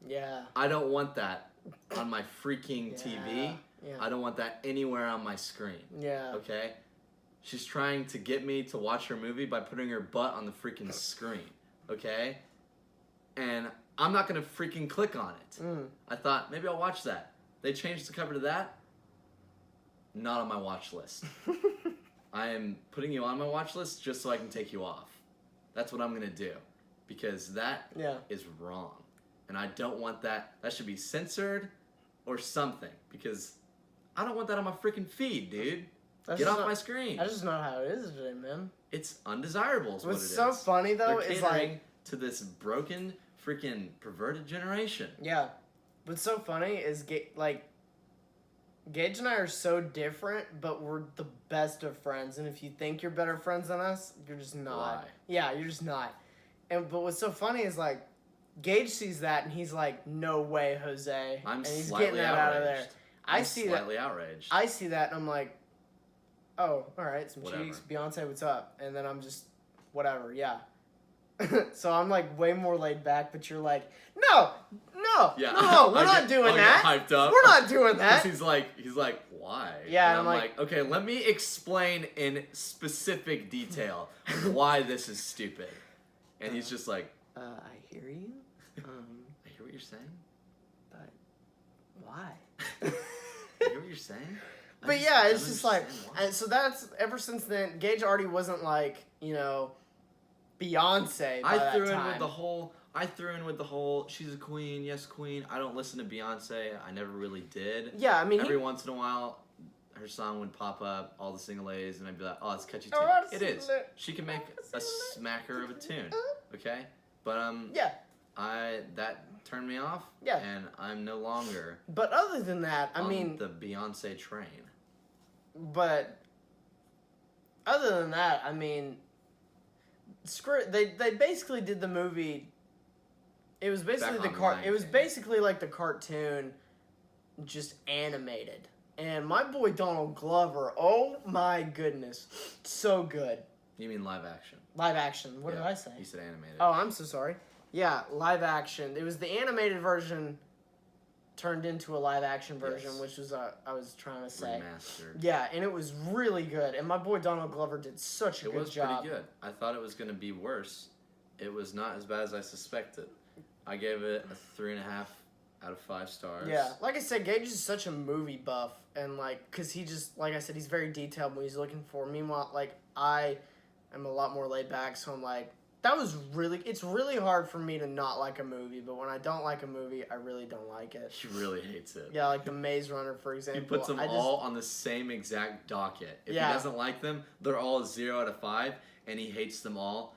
Yeah. I don't want that on my freaking TV. Yeah. I don't want that anywhere on my screen. Yeah. Okay? She's trying to get me to watch her movie by putting her butt on the freaking screen. Okay? And I'm not going to freaking click on it. I thought, maybe I'll watch that. They changed the cover to that. Not on my watch list. I am putting you on my watch list just so I can take you off. That's what I'm going to do. Because that is wrong. And I don't want that. That should be censored or something. Because I don't want that on my freaking feed, dude. Get off my screen. That's just not how it is today, man. It's undesirable is what it is. What's so funny, though, They're is like... to this broken, freaking perverted generation. Yeah. What's so funny is, Gage and I are so different, but we're the best of friends. And if you think you're better friends than us, you're just not. Lie. Yeah, you're just not. But what's so funny is, like, Gage sees that and he's like, "No way, Jose." I'm and he's slightly getting that outraged. out of there. I'm slightly outraged. I see that and I'm like, "Oh, all right, some Whatever. cheeks, Beyonce, what's up?" And then I'm just, whatever, yeah. So I'm like way more laid back, but you're like, no, Yeah. we're not doing that. Hyped up. We're not doing that. He's like, why? Yeah, and I'm like, okay, let me explain in specific detail why this is stupid. And he's just like, I hear you. I hear what you're saying. But why? I hear what you're saying. But yeah, it's just like, and so that's ever since then. Gage already wasn't like, Beyonce. By I threw that in time. with the whole. She's a queen, yes, queen. I don't listen to Beyonce. I never really did. Yeah, I mean, every once in a while, her song would pop up, all the single A's, and I'd be like, oh, it's a catchy tune. Oh, It is. She can make a smacker of a tune. Okay, but yeah, that turned me off. Yeah. And I'm no longer. But other than that, I on mean, the Beyonce train. But other than that, I mean, they basically did the movie. It was basically It was basically like the cartoon, just animated. And my boy Donald Glover, oh my goodness, so good. You mean live action? Live action. What did I say? You said animated. Oh, I'm so sorry. Yeah, live action. It was the animated version turned into a live action version, Yes. which was I was trying to say. Remastered. Yeah, and it was really good. And my boy Donald Glover did such a good job. It was pretty good. I thought it was going to be worse. It was not as bad as I suspected. I gave it a 3.5 out of 5 stars. Yeah, like I said, Gage is such a movie buff, and because he just, like I said, he's very detailed when he's looking for. Meanwhile, I am a lot more laid back, so I'm like, it's really hard for me to not like a movie, but when I don't like a movie, I really don't like it. He really hates it. Yeah, like The Maze Runner, for example. He puts them all on the same exact docket. If he doesn't like them, they're all 0 out of 5, and he hates them all.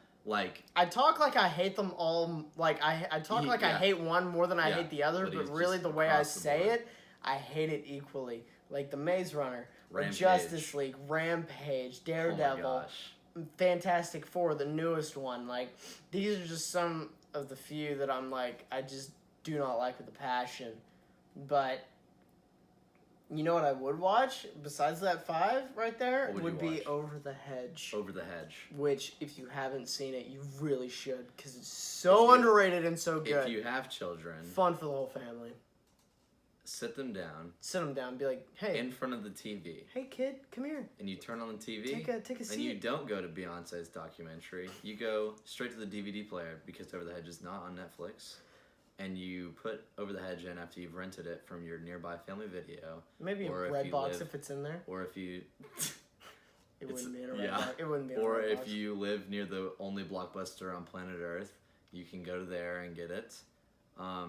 I talk like I hate them all. I talk like I hate one more than I hate the other, but really the way I say it, I hate it equally. Like The Maze Runner, Justice League, Rampage, Daredevil. Oh my gosh. Fantastic Four, the newest one. These are just some of the few that I'm I just do not like with a passion. But you know what I would watch besides that 5 right there would be Over the Hedge. Over the Hedge. Which, if you haven't seen it, you really should, because it's so underrated and so good. If you have children, fun for the whole family. Sit them down. Sit them down and be like, hey. In front of the TV. Hey, kid, come here. And you turn on the TV. Take a seat. And you don't go to Beyonce's documentary. You go straight to the DVD player, because Over the Hedge is not on Netflix. And you put Over the Hedge in after you've rented it from your nearby Family Video. Maybe a Redbox if it's in there. Or if you... It wouldn't be in a Redbox. It wouldn't be in a Redbox. Or if you live near the only Blockbuster on planet Earth, you can go there and get it. But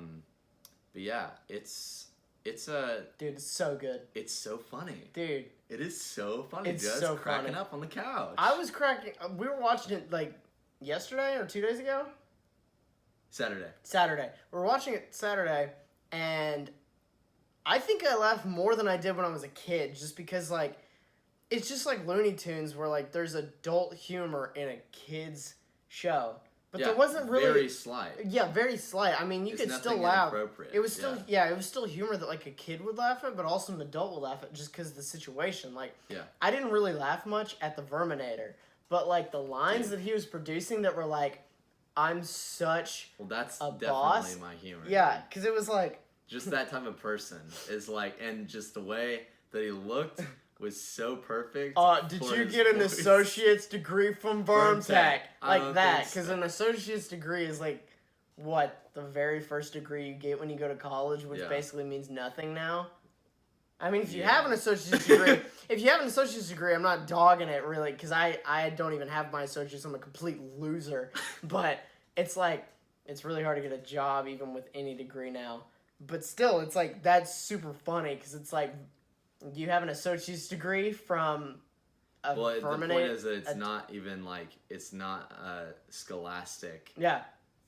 yeah, it's a... Dude, it's so good. It's so funny. Dude. It is so funny. It's just so cracking funny. up on the couch. I was cracking... We were watching it, yesterday or 2 days ago? Saturday. We were watching it Saturday, and I think I laughed more than I did when I was a kid, just because, it's just like Looney Tunes, where, there's adult humor in a kid's show. But there wasn't really... very slight. Yeah, very slight. I mean, you could still laugh. It was still... Yeah. It was still humor that, a kid would laugh at, but also an adult would laugh at, just because of the situation. Yeah. I didn't really laugh much at the Verminator, but, the lines that he was producing that were, I'm such that's a definitely boss. my humor. Yeah, because it was just that type of person is and just the way that he looked was so perfect. Did you get an associate's degree from Tech? Like that, because an associate's degree is what, the very first degree you get when you go to college, which basically means nothing now. I mean, if you have an associate's degree, I'm not dogging it really, because I don't even have my associate's. I'm a complete loser. But it's it's really hard to get a job even with any degree now. But still, it's that's super funny, because it's you have an associate's degree from a Well, Verminator. the point is that it's not even it's not scholastic. Yeah.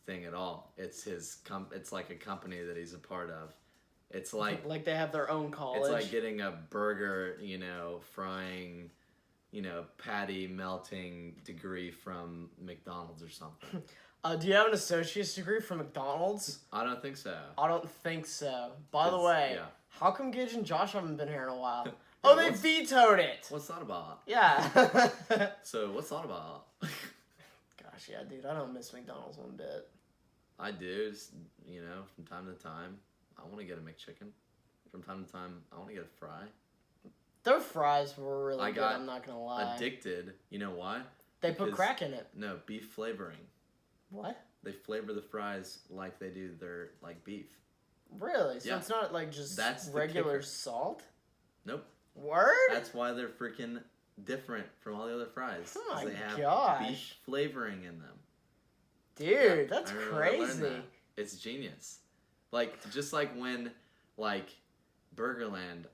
thing at all. It's his it's like a company that he's a part of. It's like they have their own college. it's like getting a burger, frying, patty melting degree from McDonald's or something. Do you have an associate's degree from McDonald's? I don't think so. I don't think so. By the way, yeah. How come Gage and Josh haven't been here in a while? Yeah, Oh, they vetoed it! What's that about? Yeah. So, what's that about? Gosh, yeah, dude, I don't miss McDonald's one bit. I do, just, from time to time. I want to get a McChicken. From time to time, I want to get a fry. Their fries were really good, got I'm not gonna lie. Addicted. You know why? They put crack in it. No, beef flavoring. What? They flavor the fries like they do their, beef. Really? So Yeah. it's not like just That's the regular kicker. salt? Nope. Word? That's why they're freaking different from all the other fries. Oh 'cause my they have gosh. beef flavoring in them. Dude, Yeah, that's I remember I learned crazy. that. It's genius. Just like when, Burgerland,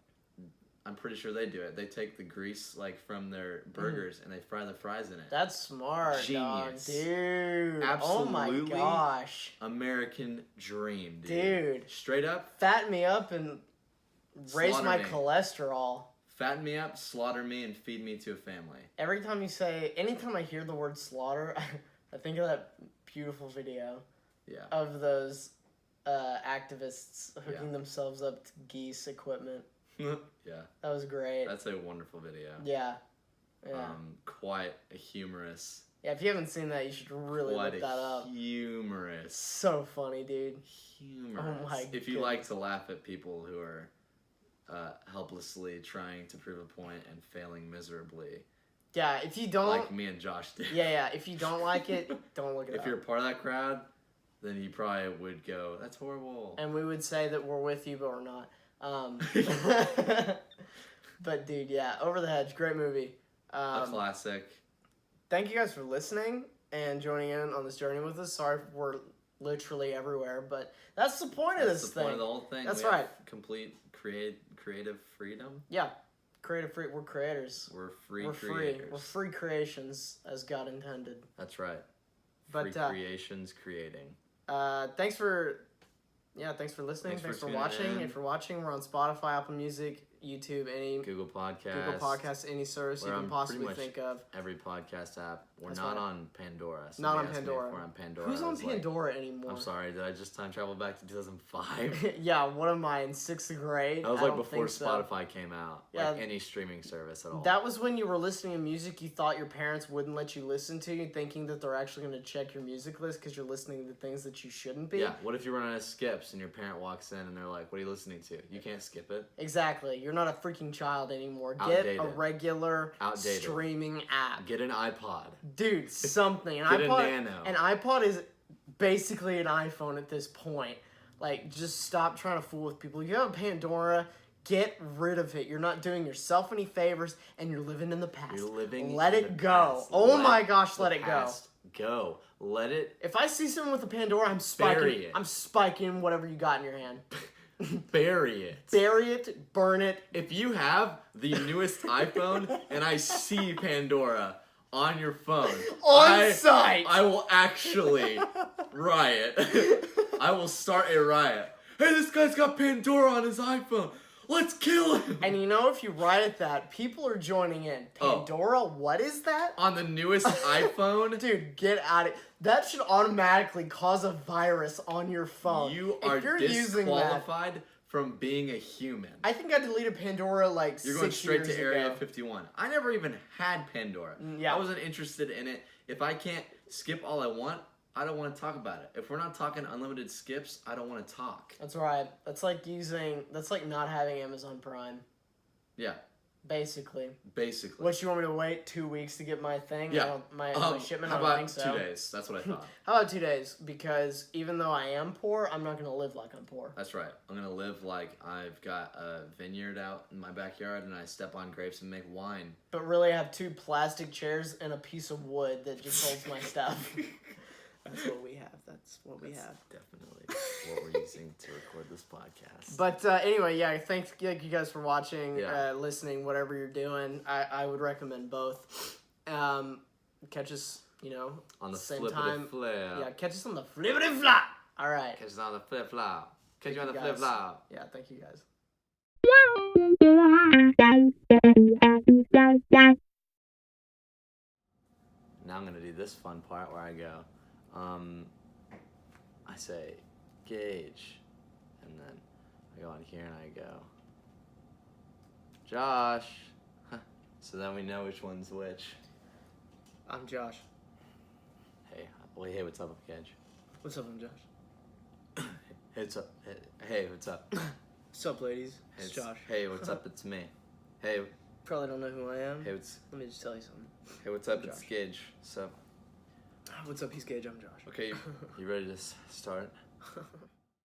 I'm pretty sure they do it. They take the grease, from their burgers and they fry the fries in it. That's smart, Genius. dog. Dude. Oh my Absolutely. gosh. American dream, dude. Dude. Straight up, Fatten me up and raise Slaughter my me. cholesterol. fatten me up, slaughter me, and feed me to a family. Anytime I hear the word slaughter, I think of that beautiful video Yeah. of those activists hooking Yeah. themselves up to geese equipment. Yeah. That was great. That's a wonderful video. Yeah. Yeah. Quite a humorous. Yeah, if you haven't seen that, you should really Quite look that up. humorous. So funny, dude. Humorous. Oh my If you like goodness. to laugh at people who are helplessly trying to prove a point and failing miserably, Yeah, if you don't... like me and Josh did. Yeah, if you don't like it, don't look it up. If you're a part of that crowd, then you probably would go, "That's horrible." And we would say that we're with you, but we're not. But dude, yeah, Over the Hedge, great movie. A classic. Thank you guys for listening and joining in on this journey with us. Sorry if we're literally everywhere, but that's the point of That's this the thing. point of the whole thing. That's We have right. Complete creative freedom. Yeah, creative free. We're creators. We're free We're creators. free. We're free creations as God intended. That's right. But Free creations creating. thanks for listening. Thanks Thanks for for tuning watching. in. If you're watching, we're on Spotify, Apple Music, YouTube, any Google Podcasts. Google Podcasts, any service you We're can on possibly pretty much think of. Every podcast app. We're That's not right. on Pandora. Not Somebody on asked me Pandora. if we're on Pandora. Who's I on was like, Pandora anymore? I'm sorry. Did I just time travel back to 2005? Yeah, what am I in 6th grade? That was I like don't before think so. Spotify came out. Yeah. Like any streaming service at all. That was when you were listening to music you thought your parents wouldn't let you listen to, thinking that they're actually going to check your music list because you're listening to things that you shouldn't be. Yeah. What if you run out of skips and your parent walks in and they're like, "What are you listening to? You can't skip it." Exactly. You're not a freaking child anymore. Get a Outdated. regular Outdated. streaming app. Get an iPod. Dude, something. Get a Nano. An iPod is basically an iPhone at this point. Like, just stop trying to fool with people. You have a Pandora, get rid of it. You're not doing yourself any favors, and you're living in the past. You're living. Let in it the go. past. Oh my gosh, let the it go. past go. Let it If I see someone with a Pandora, I'm Bury spiking. it. I'm spiking whatever you got in your hand. bury it. Bury it, burn it. If you have the newest iPhone and I see Pandora on your phone, On site. I will actually riot. I will start a riot. Hey, this guy's got Pandora on his iPhone. Let's kill him. And you know, if you write it that, people are joining in. Pandora, what is that? On the newest iPhone, Dude, get out of it. That should automatically cause a virus on your phone. you If are you're using that, disqualified from being a human. I think I deleted Pandora like You're going 6 straight years to Area ago. 51. I never even had Pandora. Yeah. I wasn't interested in it. If I can't skip all I want, I don't want to talk about it. If we're not talking unlimited skips, I don't want to talk. That's right. That's like not having Amazon Prime. Yeah, Basically. basically. You want me to wait 2 weeks to get my thing? Yeah. My shipment? How I don't about think so. 2 days? That's what I thought. How about 2 days? Because even though I am poor, I'm not going to live like I'm poor. That's right. I'm going to live like I've got a vineyard out in my backyard and I step on grapes and make wine. But really, I have 2 plastic chairs and a piece of wood that just holds my stuff. That's what we have. That's what we have. Definitely what we're using to record this podcast. But anyway, yeah, thank you guys for watching, Yeah. listening, whatever you're doing. I would recommend both. Catch us you know, On the same flip time. of the flip. Yeah, catch us on the flippity flop. All right. Catch us on the flip flop. Catch Thank you on you the guys. flip flop. Yeah, thank you guys. Now I'm gonna do this fun part where I go, I say, Gage, and then I go on here and I go, Josh. So then we know which one's which. I'm Josh. Hey, hey, what's up, Gage? What's up, I'm Josh. Hey, what's up? Hey, what's up? What's up, ladies? Hey, It's Josh. Hey, what's up? It's me. Hey, Probably don't know who I am. hey, what's Let me just tell you something. hey, what's up? I'm It's Josh. Gage. So, What's up? He's Gage. I'm Josh. okay, you ready to start?